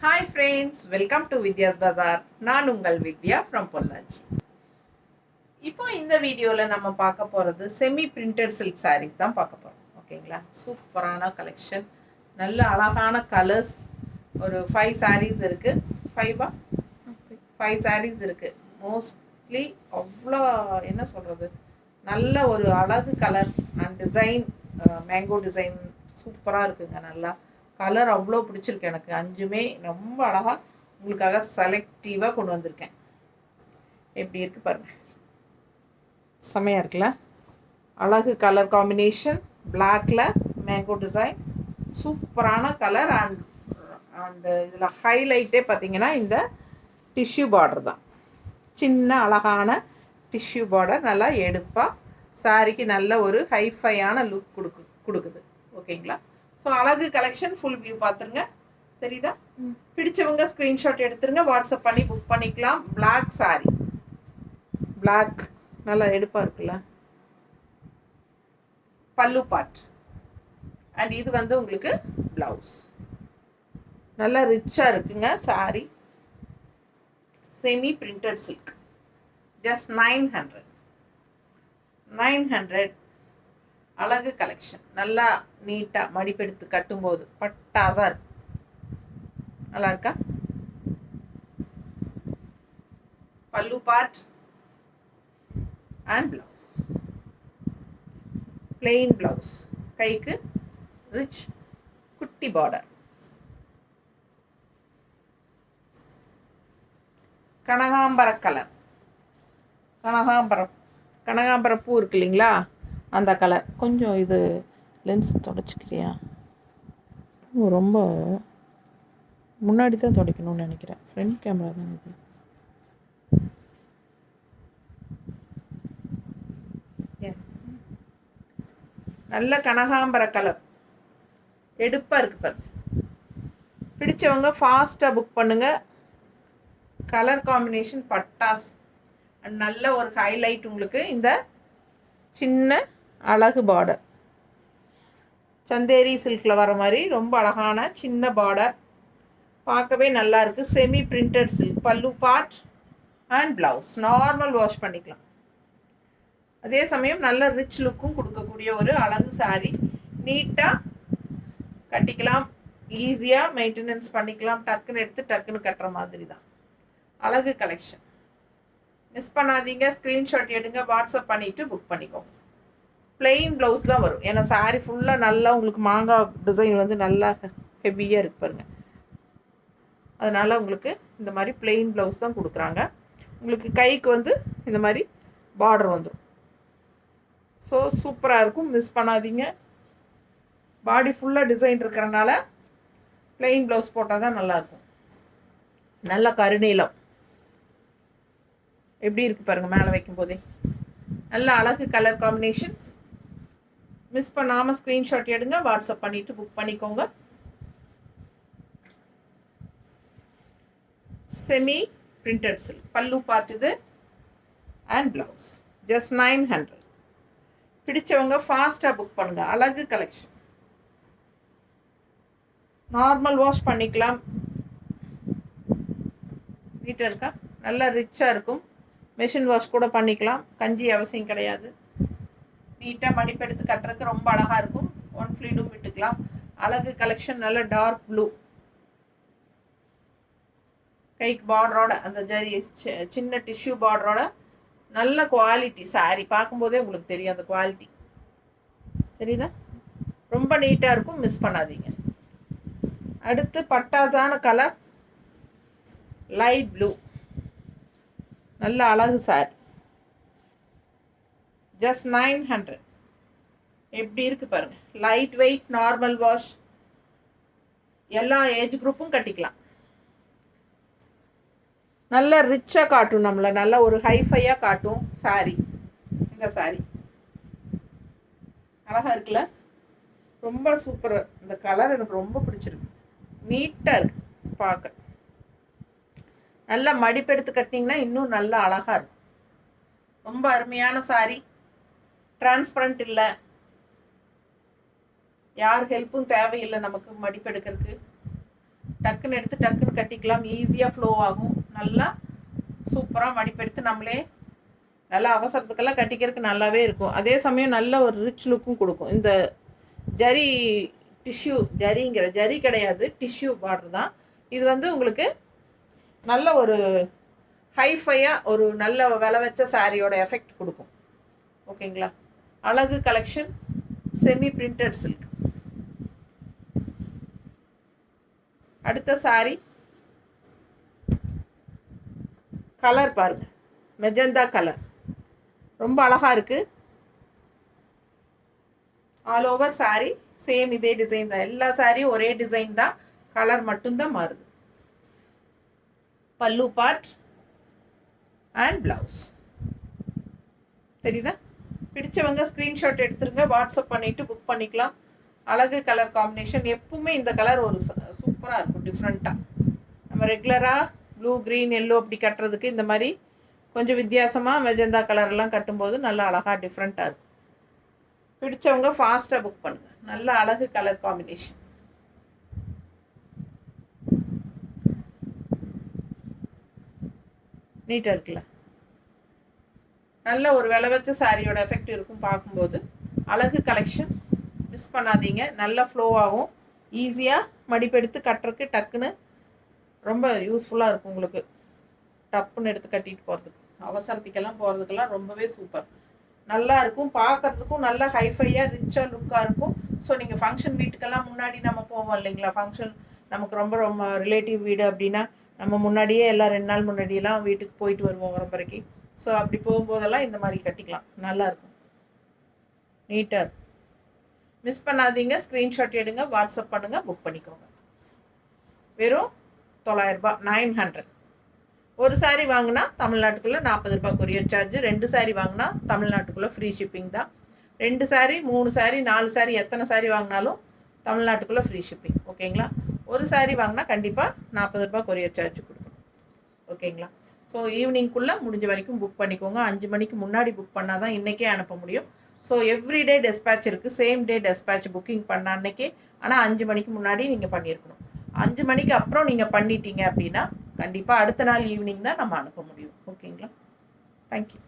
Hi friends, welcome to Vidya's Bazaar. நான் உங்கள் வித்யா from Pollachi. இப்போ இந்த வீடியோவில் நம்ம பார்க்க போகிறது செமி பிரிண்டட் சில்க் சாரீஸ் தான் பார்க்க போகிறோம். ஓகேங்களா, சூப்பரான கலெக்ஷன், நல்ல அழகான கலர்ஸ். ஒரு 5 சாரீஸ் இருக்குது. 5 சாரீஸ் இருக்குது. மோஸ்ட்லி அவ்வளோ என்ன சொல்கிறது, நல்ல ஒரு அழகு colour and design, mango design சூப்பராக இருக்குங்க. நல்லா கலர் அவ்வளோ பிடிச்சிருக்கு எனக்கு. 5மே ரொம்ப அழகாக உங்களுக்காக செலக்டிவாக கொண்டு வந்திருக்கேன். எப்படி இருக்குது பாருங்கள், செமையாக இருக்குல்ல? அழகு கலர் காம்பினேஷன், பிளாக்ல மேங்கோ டிசைன், சூப்பரான கலர். அண்டு இதில் ஹைலைட்டே பார்த்தீங்கன்னா இந்த டிஷ்யூ பார்டர் தான். சின்ன அழகான டிஷ்யூ பார்டர், நல்லா எடுப்பாக சாரிக்கு நல்ல ஒரு ஹைஃபையான லுக் கொடுக்குது. ஓகேங்களா? ஸோ அழகு கலெக்ஷன் ஃபுல் வியூ பார்த்துருங்க. தெரியுதா? பிடிச்சவங்க ஸ்க்ரீன்ஷாட் எடுத்துருங்க, வாட்ஸ்அப் பண்ணி புக் பண்ணிக்கலாம். பிளாக் சாரி, பிளாக் நல்லா எடுப்பாக இருக்குல்ல, பல்லு பார்ட். அண்ட் இது வந்து உங்களுக்கு ப்ளவுஸ். நல்லா ரிச்சாக இருக்குங்க sorry. Semi printed silk, just 900. அழகு கலெக்ஷன், நல்லா நீட்டாக மடிப்பெடுத்து கட்டும்போது பட்டாசாக இருக்கு. நல்லா இருக்கா? பல்லு part and blouse, plain blouse, கைக்கு ரிச் குட்டி பார்டர். கனகாம்பர கலர், கனகாம்பர பூ இருக்கு இல்லைங்களா, அந்த கலர். கொஞ்சம் இது லென்ஸ் தொடச்சிக்கிறியா? ரொம்ப முன்னாடி தான் துடைக்கணும்னு நினைக்கிறேன், ஃப்ரண்ட் கேமரா தான் இது. நல்ல கனகாம்பர கலர் எடுப்பாக இருக்கு பாரு. பிடிச்சவங்க ஃபாஸ்ட்டாக புக் பண்ணுங்கள். Colour combination Pattas. அண்ட் நல்ல ஒரு ஹைலைட் உங்களுக்கு இந்த சின்ன அழகு பார்டர், சந்தேரி சில்கில் வர மாதிரி ரொம்ப அழகான சின்ன பார்டர், பார்க்கவே நல்லா இருக்குது. செமி பிரிண்டட் சில்க், பல்லு part and blouse. Normal wash பண்ணிக்கலாம். அதே சமயம் நல்ல ரிச் லுக்கும் கொடுக்கக்கூடிய ஒரு அழகு சாரி. நீட்டாக கட்டிக்கலாம், ஈஸியாக மெயின்டெனன்ஸ் பண்ணிக்கலாம். டக்குன்னு எடுத்து டக்குன்னு கட்டுற மாதிரி தான் அழகு கலெக்ஷன். மிஸ் பண்ணாதீங்க, ஸ்க்ரீன்ஷாட் எடுங்க, வாட்ஸ்அப் பண்ணிவிட்டு புக் பண்ணிக்கோங்க. பிளெயின் ப்ளவுஸ் தான் வரும், ஏன்னா சாரீ ஃபுல்லாக நல்லா உங்களுக்கு மாங்காய் டிசைன் வந்து நல்லா ஹெவியாக இருக்கு பாருங்கள். அதனால் உங்களுக்கு இந்த மாதிரி பிளெயின் ப்ளவுஸ் தான் கொடுக்குறாங்க. உங்களுக்கு கைக்கு வந்து இந்த மாதிரி பார்டர் வந்துடும். ஸோ சூப்பராக இருக்கும், மிஸ் பண்ணாதீங்க. பாடி ஃபுல்லாக டிசைன் இருக்கிறனால பிளெயின் ப்ளவுஸ் போட்டால் தான் நல்லாயிருக்கும். நல்ல கருநீலம் எப்படி இருக்குது பாருங்கள், மேலே வைக்கும் போதே நல்ல அழகு கலர் காம்பினேஷன். மிஸ் பண்ணாமல் ஸ்க்ரீன்ஷாட் எடுங்க, வாட்ஸ்அப் பண்ணிவிட்டு புக் பண்ணிக்கோங்க. செமி பிரிண்டட் சில்க், பல்லு பார்ட் இது அண்ட் ப்ளவுஸ். ஜஸ்ட் 900. பிடிச்சவங்க ஃபாஸ்ட்டாக புக் பண்ணுங்கள். அழகு கலெக்ஷன், நார்மல் வாஷ் பண்ணிக்கலாம். நீட்டாக இருக்கா? நல்லா ரிச்சாக இருக்கும். மெஷின் வாஷ் கூட பண்ணிக்கலாம், கஞ்சி அவசியம் கிடையாது. நீட்டாக மடிப்பெடுத்து கட்டுறதுக்கு ரொம்ப அழகாக இருக்கும். 1 ஃப்ளீடும் விட்டுக்கலாம். அழகு கலெக்ஷன், நல்ல டார்க் ப்ளூ, கைக்கு பார்டரோட அந்த ஜரி சின்ன டிஷ்யூ பார்டரோட நல்ல குவாலிட்டி சாரி. பார்க்கும்போதே உங்களுக்கு தெரியும் அந்த குவாலிட்டி. தெரியுதா? ரொம்ப நீட்டாக இருக்கும், மிஸ் பண்ணாதீங்க. அடுத்து பட்டாசான கலர், லைட் ப்ளூ, நல்ல அழகு சாரி. ஜஸ்ட் 900. எப்படி இருக்கு பாருங்க, லைட் வெயிட், நார்மல் வாஷ், எல்லா ஏஜ் குரூப்பும் கட்டிக்கலாம். நல்ல ரிச்சாக காட்டும், நம்மளை நல்ல ஒரு ஹைஃபையாக காட்டும் சாரி. இந்த சாரி அழகாக இருக்குல்ல? ரொம்ப சூப்பர். இந்த கலர் எனக்கு ரொம்ப பிடிச்சிருக்கு. நீட்டாக இருக்கு பார்க்க. நல்லா மடிப்பெடுத்து கட்டினீங்கன்னா இன்னும் நல்லா அழகாக இருக்கும். ரொம்ப அருமையான சாரி. டிரான்ஸ்பரண்ட் இல்லை, யார் ஹெல்ப்பும் தேவையில்லை நமக்கு மடிப்பெடுக்கிறதுக்கு. டக்குன்னு எடுத்து டக்குன்னு கட்டிக்கலாம். ஈஸியாக ஃப்ளோ ஆகும். நல்லா சூப்பராக மடிப்பெடுத்து நம்மளே நல்லா அவசரத்துக்கெல்லாம் கட்டிக்கிறதுக்கு நல்லாவே இருக்கும். அதே சமயம் நல்ல ஒரு ரிச் லுக்கும் கொடுக்கும். இந்த ஜரி டிஷ்யூ, ஜரி கிடையாது, டிஷ்யூ பார்டர் தான் இது. உங்களுக்கு நல்ல ஒரு ஹைஃபையாக ஒரு நல்ல விலை வச்ச சாரியோட எஃபெக்ட் கொடுக்கும். ஓகேங்களா? அழகு கலெக்ஷன், செமி பிரிண்டட் சில்க். அடுத்த சாரி கலர் பாருங்க, மெஜந்தா கலர், ரொம்ப அழகா இருக்கு. ஆல் ஓவர் சாரி சேம் இதே டிசைன் தான். எல்லா சாரியும் ஒரே டிசைன் தான், கலர் மட்டும்தான் மாறுது. பல்லு பார்ட் அண்ட் பிளவுஸ் தெரியுதா? பிடிச்சவங்க ஸ்க்ரீன்ஷாட் எடுத்துருங்க, வாட்ஸ்அப் பண்ணிவிட்டு புக் பண்ணிக்கலாம். அழகு கலர் காம்பினேஷன். எப்பவுமே இந்த கலர் ஒரு சூப்பராக இருக்கும், டிஃப்ரெண்ட்டாக. நம்ம ரெகுலராக ப்ளூ, க்ரீன், எல்லோ அப்படி கட்டுறதுக்கு இந்த மாதிரி கொஞ்சம் வித்தியாசமாக மெஜந்தா கலர்லாம் கட்டும்போது நல்லா அழகாக டிஃப்ரெண்ட்டாக இருக்கும். பிடிச்சவங்க ஃபாஸ்ட்டாக புக் பண்ணுங்கள். நல்ல அழகு கலர் காம்பினேஷன். நீட்டாக இருக்குல்ல? நல்ல ஒரு விலை வச்ச சாரியோட எஃபெக்ட் இருக்கும் பார்க்கும்போது. அழகு கலெக்ஷன் மிஸ் பண்ணாதீங்க. நல்ல ஃப்ளோ ஆகும். ஈஸியாக மடிப்பெடுத்து கட்டுறதுக்கு டக்குன்னு ரொம்ப யூஸ்ஃபுல்லாக இருக்கும். உங்களுக்கு டப்புன்னு எடுத்து கட்டிட்டு போகிறதுக்கு, அவசரத்துக்கெல்லாம் போகிறதுக்கெல்லாம் ரொம்பவே சூப்பர். நல்லா இருக்கும், பார்க்குறதுக்கும் நல்லா ஹைஃபையாக ரிச்சாக லுக்காக இருக்கும். ஸோ நீங்கள் ஃபங்க்ஷன் வீட்டுக்கெல்லாம் முன்னாடி நம்ம போவோம் இல்லைங்களா? ஃபங்க்ஷன் நமக்கு ரொம்ப ரொம்ப ரிலேட்டிவ் வீடு அப்படின்னா நம்ம முன்னாடியே எல்லாம் 2 நாள் முன்னாடியெல்லாம் வீட்டுக்கு போயிட்டு வருவோம் உரம்பரைக்கு. ஸோ அப்படி போகும்போதெல்லாம் இந்த மாதிரி கட்டிக்கலாம். நல்லாயிருக்கும், நீட்டாக இருக்கும். மிஸ் பண்ணாதீங்க. ஸ்க்ரீன்ஷாட் எடுங்க, வாட்ஸ்அப் பண்ணுங்கள், புக் பண்ணிக்கோங்க. வெறும் 900 ரூபாய், 900. ஒரு சாரீ வாங்கினா தமிழ்நாட்டுக்குள்ளே 40 ரூபாய் கொரியர் சார்ஜ். 2 சாரீ வாங்கினா தமிழ்நாட்டுக்குள்ளே ஃப்ரீ ஷிப்பிங் தான். 2 சாரீ, 3 சாரீ, 4 சாரீ, எத்தனை சாரீ வாங்கினாலும் தமிழ்நாட்டுக்குள்ளே ஃப்ரீ ஷிப்பிங். ஓகேங்களா? ஒரு சாரீ வாங்கினா கண்டிப்பாக 40 ரூபாய் கொரியர் சார்ஜ் கொடுக்கணும். ஓகேங்களா? ஸோ ஈவினிங்குள்ளே முடிஞ்ச வரைக்கும் புக் பண்ணிக்கோங்க. 5 மணிக்கு முன்னாடி புக் பண்ணால் தான் இன்றைக்கே அனுப்ப முடியும். ஸோ எவ்ரிடே டெஸ்பேட்ச் இருக்குது, சேம் டே டெஸ்பேட்ச் புக்கிங் பண்ண அன்றைக்கே. ஆனால் 5 மணிக்கு முன்னாடி நீங்கள் பண்ணியிருக்கணும். 5 மணிக்கு அப்புறம் நீங்கள் பண்ணிட்டீங்க அப்படின்னா கண்டிப்பாக அடுத்த நாள் ஈவினிங் தான் நம்ம அனுப்ப முடியும். ஓகேங்களா? தேங்க்யூ.